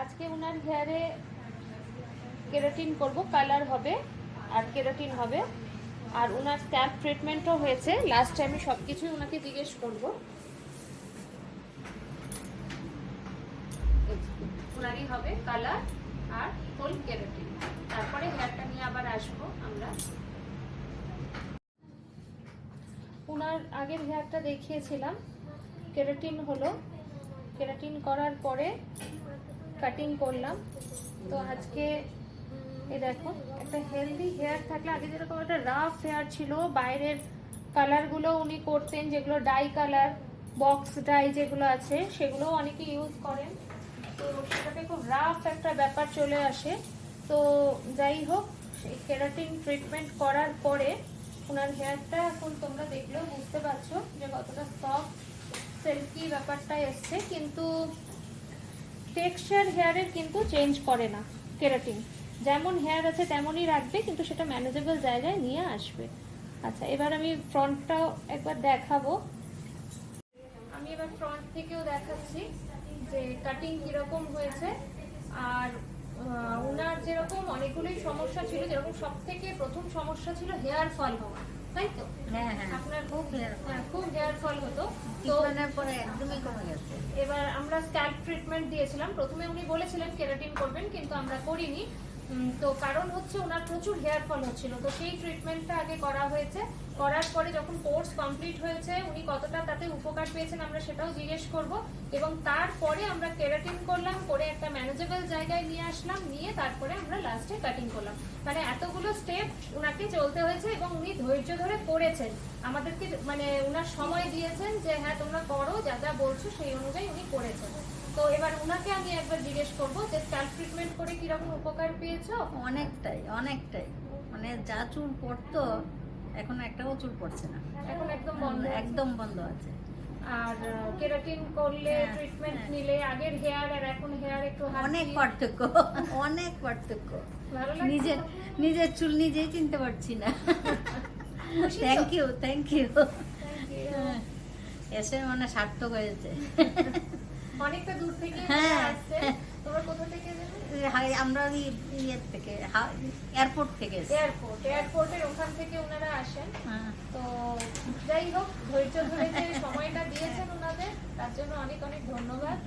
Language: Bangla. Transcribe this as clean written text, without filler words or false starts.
আজকে ওনার হেয়ারে কেরাটিন করব, কালার হবে আর কেরাটিন হবে। আর ওনার স্ক্যাল্প ট্রিটমেন্টও হয়েছে। লাস্ট টাইমে সব কিছুই ওনাকে জিজ্ঞেস করবো। ওনারই হবে কালার আর ফুল কেরাটিন। তারপরে হেয়ারটা নিয়ে আবার আসবো আমরা। ওনার আগের হেয়ারটা দেখিয়েছিলাম, কেরাটিন হলো, কেরাটিন করার পরে কাটিং করলাম। তো আজকে এই দেখো, একটা হেলদি হেয়ার থাকলে, আগে যেরকম একটা রাফ হেয়ার ছিল, বাইরের কালারগুলো উনি করতেন, যেগুলো ডাই কালার, বক্স ডাই যেগুলো আছে, সেগুলো অনেকে ইউজ করেন। তো সেটাতে খুব রাফ একটা ব্যাপার চলে আসে। তো যাই হোক, সেই কেরাটিন ট্রিটমেন্ট করার পরে ওনার হেয়ারটা এখন তোমরা দেখলেও বুঝতে পারছো যে কতটা সফট সিল্কি ব্যাপারটা এসছে। কিন্তু টেক্সচার হেয়ারের কিন্তু চেঞ্জ করে না কেরাটিন। যেমন হেয়ার আছে তেমনই রাখবে, কিন্তু সেটা ম্যানেজেবল জায়গায় নিয়ে আসবে। আচ্ছা, এবার আমি ফ্রন্টটাও একবার দেখাবো। আমি এবার ফ্রন্ট থেকেও দেখাচ্ছি যে কাটিং কিরকম হয়েছে। আর ওনার যেরকম অনেকগুলোই সমস্যা ছিল, যেরকম সব থেকে প্রথম সমস্যা ছিল হেয়ার ফল হওয়া, তাই তো? হ্যাঁ হ্যাঁ, আপনার খুব হেয়ার ফল হতো। তো পরে একদমই কমে গেছে। এবার আমরা স্ক্যাল্প ট্রিটমেন্ট দিয়েছিলাম। প্রথমে উনি বলেছিলেন কেরাটিন করবেন, কিন্তু আমরা করিনি। তো কারণ হচ্ছে ওনার প্রচুর হেয়ার ফল হচ্ছিল। তো সেই ট্রিটমেন্টটা আগে করা হয়েছে। করার পরে যখন কোর্স কমপ্লিট হয়েছে, উনি কতটা তাতে উপকার পেয়েছেন আমরা সেটাও জিজ্ঞেস করব। এবং তারপরে আমরা কেরাটিন করলাম, করে একটা ম্যানেজেবল জায়গায় নিয়ে আসলাম, নিয়ে তারপরে আমরা লাস্টে কাটিং করলাম। মানে এতগুলো স্টেপ ওনাকে চলতে হয়েছে এবং উনি ধৈর্য ধরে করেছেন। আমাদেরকে মানে ওনার সময় দিয়েছেন যে হ্যাঁ তোমরা করো, যা যা বলছো সেই অনুযায়ী উনি করেছেন। তো এবার ওনাকে আমি একবার জিজ্ঞেস করবো যে স্ক্যাল্প ট্রিটমেন্ট করে কিরকম উপকার পেয়েছো? অনেকটাই অনেকটাই, মানে যা চুল পড়তো এখন একটাও চুল পড়ছে না, এখন একদম বন্ধ, একদম বন্ধ আছে। আর কেরাটিন করলে, ট্রিটমেন্ট নিলে আগের হেয়ার আর এখন হেয়ার একটু অনেক পার্থক্য, অনেক পার্থক্য। ভালো লাগছে? নিজের চুল নিজেই চিনতে পারছি না। Thank you, thank you. এসে মানে সার্থক হয়েছে। অনেকটা দূর থেকে আসছে। তোমরা কোথা থেকে যাবে? আমরা ইয়ের থেকে, এয়ারপোর্ট থেকে। এয়ারপোর্টের ওখান থেকে ওনারা আসেন। তো যাই হোক, ধৈর্য ধরে যে সময়টা দিয়েছেন ওনাদের, তার জন্য অনেক অনেক ধন্যবাদ।